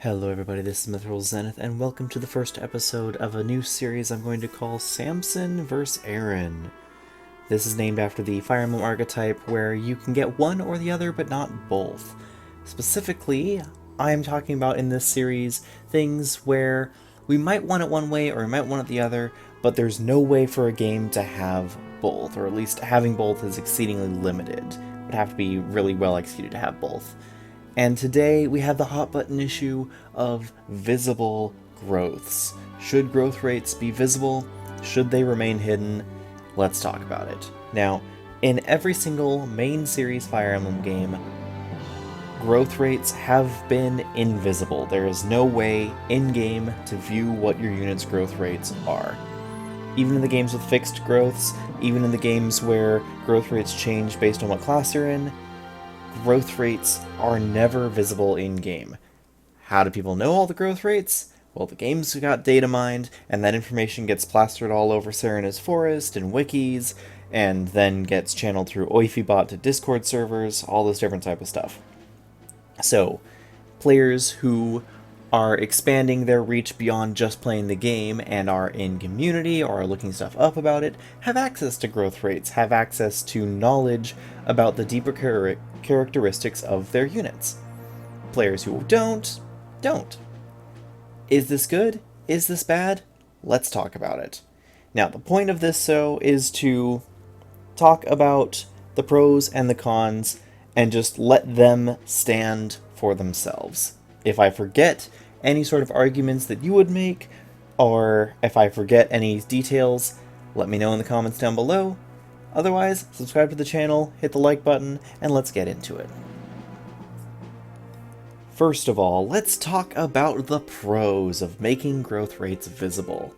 Hello everybody, this is Mithril Zenith, and welcome to the first episode of a new series I'm going to call Samson vs. Arran. This is named after the Fire Emblem archetype, where you can get one or the other, but not both. Specifically, I am talking about in this series things where we might want it one way or we might want it the other, but there's no way for a game to have both, or at least having both is exceedingly limited. It would have to be really well executed to have both. And today we have the hot button issue of visible growths. Should growth rates be visible? Should they remain hidden? Let's talk about it. Now, in every single main series Fire Emblem game, growth rates have been invisible. There is no way in-game to view what your unit's growth rates are. Even in the games with fixed growths, even in the games where growth rates change based on what class you're in, growth rates are never visible in-game. How do people know all the growth rates? Well, the game's got data mined, and that information gets plastered all over Serena's Forest and wikis, and then gets channeled through Oifibot to Discord servers, all this different type of stuff. So, players who are expanding their reach beyond just playing the game and are in community or are looking stuff up about it have access to growth rates, have access to knowledge about the deeper characteristics of their units. Players who don't. Is this good? Is this bad? Let's talk about it. Now, the point of this, though, is to talk about the pros and the cons and just let them stand for themselves. If I forget any sort of arguments that you would make, or if I forget any details, let me know in the comments down below. Otherwise, subscribe to the channel, hit the like button, and let's get into it. First of all, let's talk about the pros of making growth rates visible.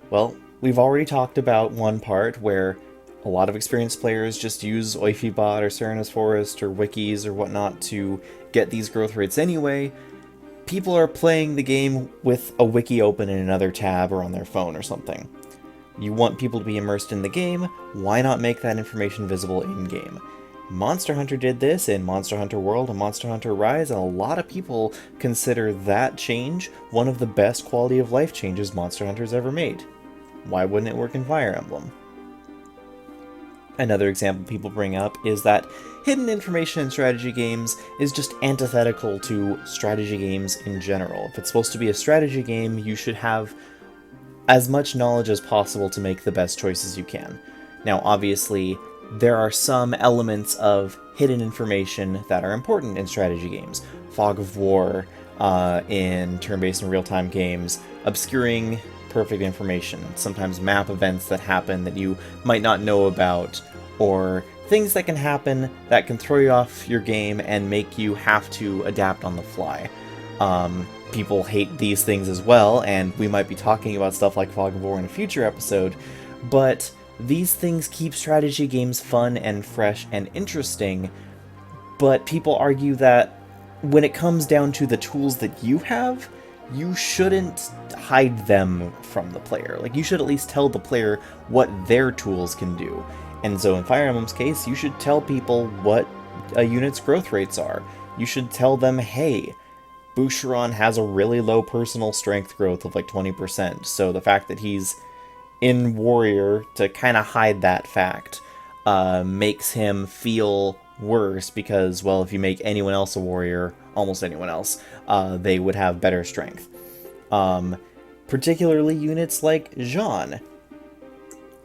Well, we've already talked about one part where a lot of experienced players just use Oifibot or Serena's Forest or wikis or whatnot to get these growth rates anyway. People are playing the game with a wiki open in another tab or on their phone or something. You want people to be immersed in the game, why not make that information visible in-game? Monster Hunter did this in Monster Hunter World and Monster Hunter Rise, and a lot of people consider that change one of the best quality of life changes Monster Hunter's ever made. Why wouldn't it work in Fire Emblem? Another example people bring up is that hidden information in strategy games is just antithetical to strategy games in general. If it's supposed to be a strategy game, you should have as much knowledge as possible to make the best choices you can. Now, obviously, there are some elements of hidden information that are important in strategy games. Fog of War in turn-based and real-time games, obscuring perfect information, sometimes map events that happen that you might not know about, or things that can happen that can throw you off your game and make you have to adapt on the fly. People hate these things as well, and we might be talking about stuff like Fog of War in a future episode, but these things keep strategy games fun and fresh and interesting, but people argue that when it comes down to the tools that you have, you shouldn't hide them from the player. Like, you should at least tell the player what their tools can do. And so in Fire Emblem's case, you should tell people what a unit's growth rates are. You should tell them, hey, Boucheron has a really low personal strength growth of like 20%, so the fact that he's in Warrior, to kind of hide that fact, makes him feel worse because, well, if you make anyone else a warrior, almost anyone else, they would have better strength. Particularly units like Jean.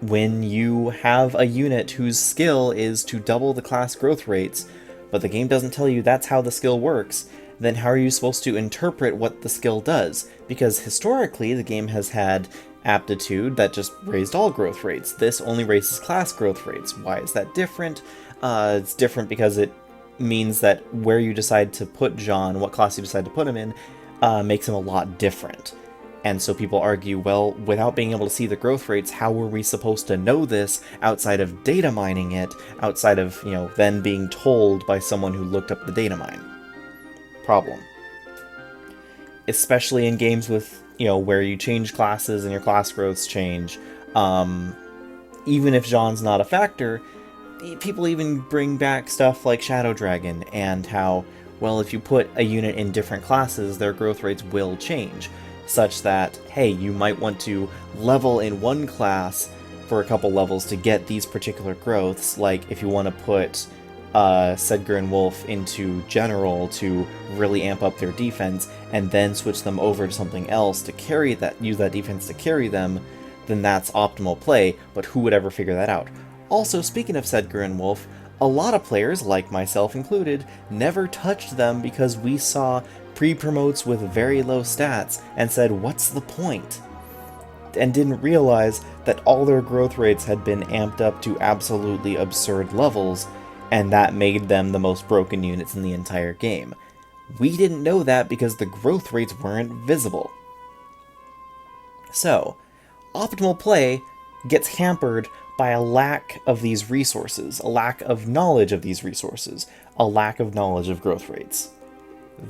When you have a unit whose skill is to double the class growth rates, but the game doesn't tell you that's how the skill works, then how are you supposed to interpret what the skill does? Because historically, the game has had aptitude that just raised all growth rates. This only raises class growth rates. Why is that different? It's different because it means that where you decide to put Jean, what class you decide to put him in, makes him a lot different. And so people argue, well, without being able to see the growth rates, how were we supposed to know this outside of data mining it, outside of, then being told by someone who looked up the data mine? Problem. Especially in games with, where you change classes and your class growths change, even if Jean's not a factor, people even bring back stuff like Shadow Dragon and how Well, if you put a unit in different classes, their growth rates will change, such that, hey, you might want to level in one class for a couple levels to get these particular growths, like if you want to put Sedgar and Wolf into General to really amp up their defense, and then switch them over to something else to carry that, use that defense to carry them, then that's optimal play, but who would ever figure that out? Also, speaking of Sedgar and Wolf, a lot of players, like myself included, never touched them because we saw pre-promotes with very low stats and said, what's the point? And didn't realize that all their growth rates had been amped up to absolutely absurd levels, and that made them the most broken units in the entire game. We didn't know that because the growth rates weren't visible. So, optimal play gets hampered by a lack of these resources, a lack of knowledge of these resources, a lack of knowledge of growth rates.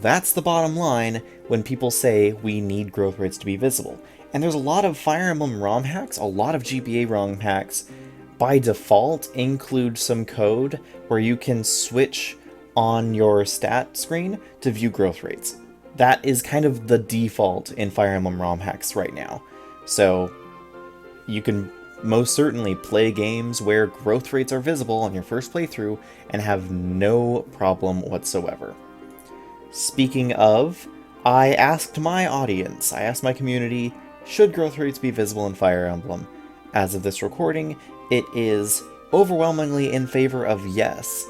That's the bottom line when people say we need growth rates to be visible. And there's a lot of Fire Emblem ROM hacks, a lot of GBA ROM hacks, by default include some code where you can switch on your stat screen to view growth rates. That is kind of the default in Fire Emblem ROM hacks right now. So you can most certainly play games where growth rates are visible on your first playthrough and have no problem whatsoever. Speaking of, I asked my audience, I asked my community, should growth rates be visible in Fire Emblem? As of this recording, it is overwhelmingly in favor of yes.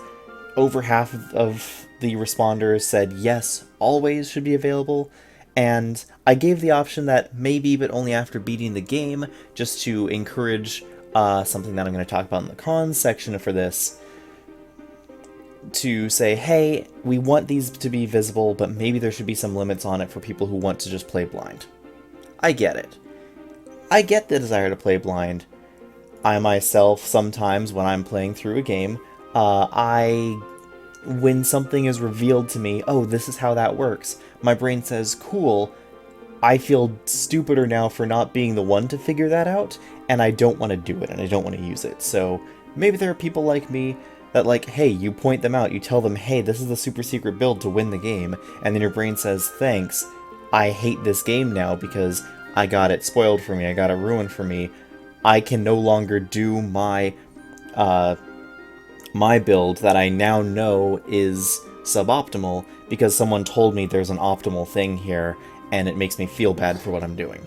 Over half of the responders said yes, always should be available, and I gave the option that maybe, but only after beating the game, just to encourage something that I'm going to talk about in the cons section for this, to say, hey, we want these to be visible, but maybe there should be some limits on it for people who want to just play blind. I get it. I get the desire to play blind. I myself, sometimes when I'm playing through a game, when something is revealed to me, oh, this is how that works, my brain says, cool, I feel stupider now for not being the one to figure that out, and I don't want to do it, and I don't want to use it. So maybe there are people like me that, like, hey, you point them out, you tell them, hey, this is the super secret build to win the game, and then your brain says, thanks, I hate this game now because I got it spoiled for me, I got it ruined for me, I can no longer do my my build that I now know is suboptimal because someone told me there's an optimal thing here, and it makes me feel bad for what I'm doing.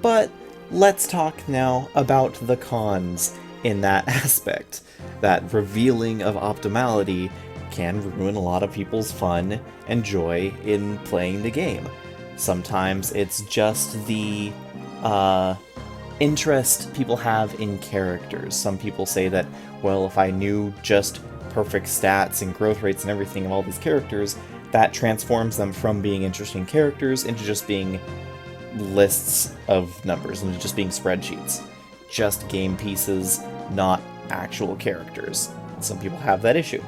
But let's talk now about the cons in that aspect. That revealing of optimality can ruin a lot of people's fun and joy in playing the game. Sometimes it's just the interest people have in characters. Some people say that, well, if I knew just perfect stats and growth rates and everything of all these characters, that transforms them from being interesting characters into just being lists of numbers, into just being spreadsheets. Just game pieces, not actual characters. Some people have that issue.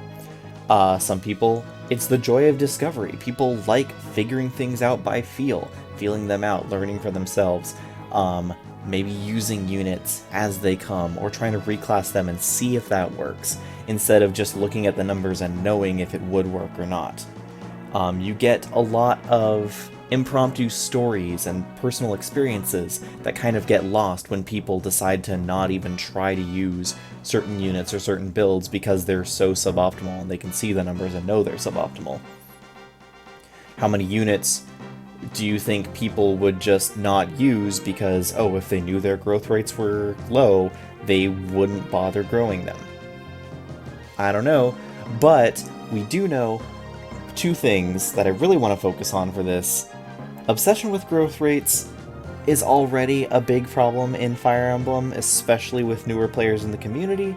Some people, it's the joy of discovery. People like figuring things out by feeling them out, learning for themselves. Maybe using units as they come, or trying to reclass them and see if that works, instead of just looking at the numbers and knowing if it would work or not. You get a lot of impromptu stories and personal experiences that kind of get lost when people decide to not even try to use certain units or certain builds because they're so suboptimal and they can see the numbers and know they're suboptimal. How many units do you think people would just not use because, oh, if they knew their growth rates were low, they wouldn't bother growing them? I don't know, but we do know two things that I really want to focus on for this. Obsession with growth rates is already a big problem in Fire Emblem, especially with newer players in the community,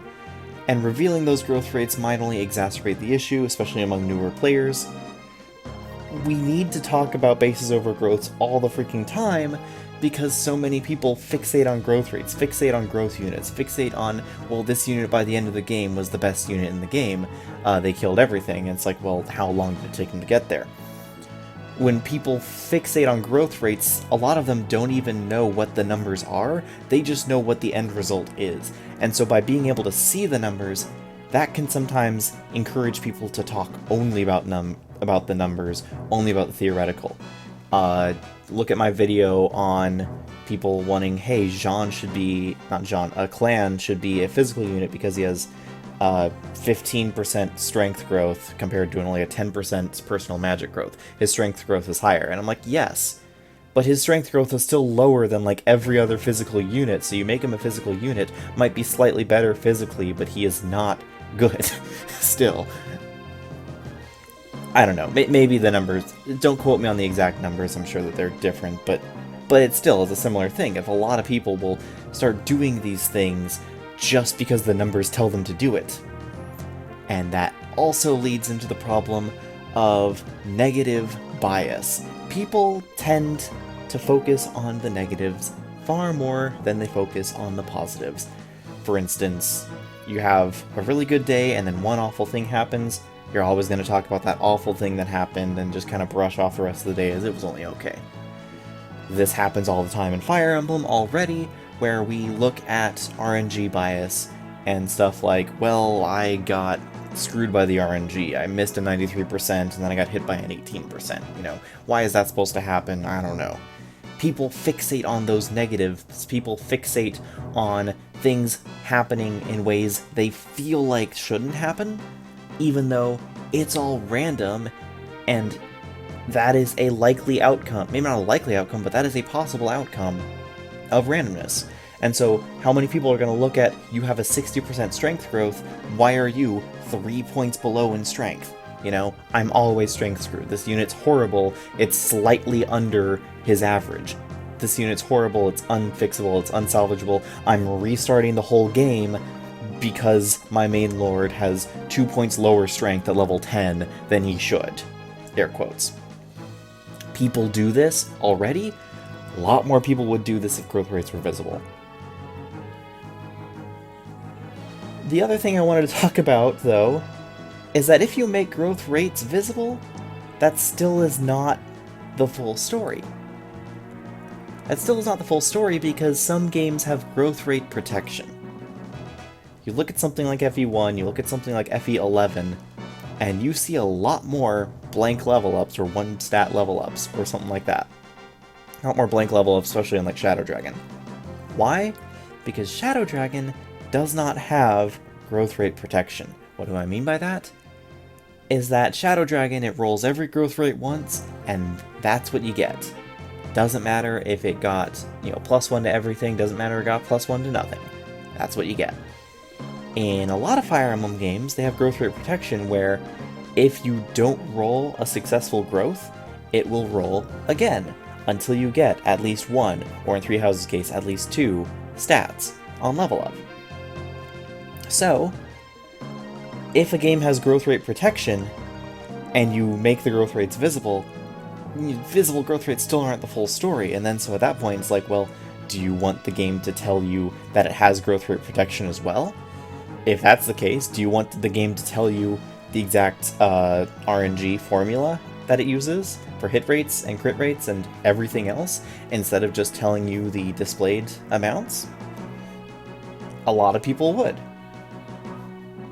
and revealing those growth rates might only exacerbate the issue, especially among newer players. We need to talk about bases over growths all the freaking time, because so many people fixate on growth rates, fixate on growth units, fixate on, well, this unit by the end of the game was the best unit in the game, they killed everything, and it's like, well, how long did it take them to get there? When people fixate on growth rates, a lot of them don't even know what the numbers are, they just know what the end result is. And so by being able to see the numbers, that can sometimes encourage people to talk only about the numbers, only about the theoretical. Look at my video on people wanting, hey, Jean should be, not Jean, a clan should be a physical unit because he has 15% strength growth compared to only a 10% personal magic growth. His strength growth is higher. And I'm like, yes, but his strength growth is still lower than like every other physical unit, so you make him a physical unit, might be slightly better physically, but he is not good still. I don't know, maybe the numbers, don't quote me on the exact numbers, I'm sure that they're different, but it still is a similar thing. If a lot of people will start doing these things just because the numbers tell them to do it. And that also leads into the problem of negative bias. People tend to focus on the negatives far more than they focus on the positives. For instance, you have a really good day and then one awful thing happens, you're always going to talk about that awful thing that happened and just kind of brush off the rest of the day as it was only okay. This happens all the time in Fire Emblem already, where we look at RNG bias and stuff like, well, I got screwed by the RNG, I missed a 93% and then I got hit by an 18%, you know, why is that supposed to happen? I don't know. People fixate on those negatives, people fixate on things happening in ways they feel like shouldn't happen, even though it's all random, and that is a likely outcome. Maybe not a likely outcome, but that is a possible outcome of randomness. And so, how many people are going to look at, you have a 60% strength growth, why are you 3 points below in strength? You know, I'm always strength screwed. This unit's horrible, it's slightly under his average. This unit's horrible, it's unfixable, it's unsalvageable, I'm restarting the whole game because my main lord has 2 points lower strength at level 10 than he should. Air quotes. People do this already. A lot more people would do this if growth rates were visible. The other thing I wanted to talk about, though, is that if you make growth rates visible, that still is not the full story. That still is not the full story because some games have growth rate protection. You look at something like FE1, you look at something like FE11, and you see a lot more blank level ups or one stat level ups or something like that. A lot more blank level ups, especially in like Shadow Dragon. Why? Because Shadow Dragon does not have growth rate protection. What do I mean by that? Is that Shadow Dragon, it rolls every growth rate once, and that's what you get. Doesn't matter if it got, you know, +1 to everything, doesn't matter if it got +1 to nothing. That's what you get. In a lot of Fire Emblem games, they have growth rate protection where if you don't roll a successful growth, it will roll again until you get at least 1, or in Three Houses' case, at least 2 stats on level up. So, if a game has growth rate protection, and you make the growth rates visible, visible growth rates still aren't the full story, and then so at that point it's like, well, do you want the game to tell you that it has growth rate protection as well? If that's the case, do you want the game to tell you the exact RNG formula that it uses for hit rates and crit rates and everything else, instead of just telling you the displayed amounts? A lot of people would.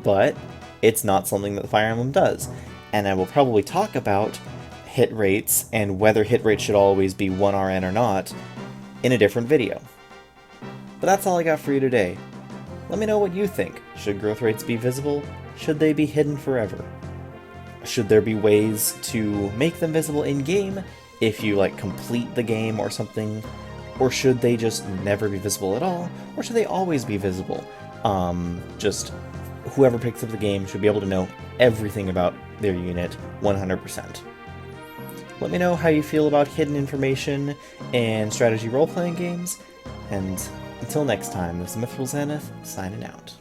But it's not something that the Fire Emblem does. And I will probably talk about hit rates and whether hit rates should always be 1 RN or not in a different video. But that's all I got for you today. Let me know what you think. Should growth rates be visible? Should they be hidden forever? Should there be ways to make them visible in-game if you, like, complete the game or something? Or should they just never be visible at all? Or should they always be visible? Just whoever picks up the game should be able to know everything about their unit 100%. Let me know how you feel about hidden information and strategy role-playing games, and until next time, this is Mithril Zenith, signing out.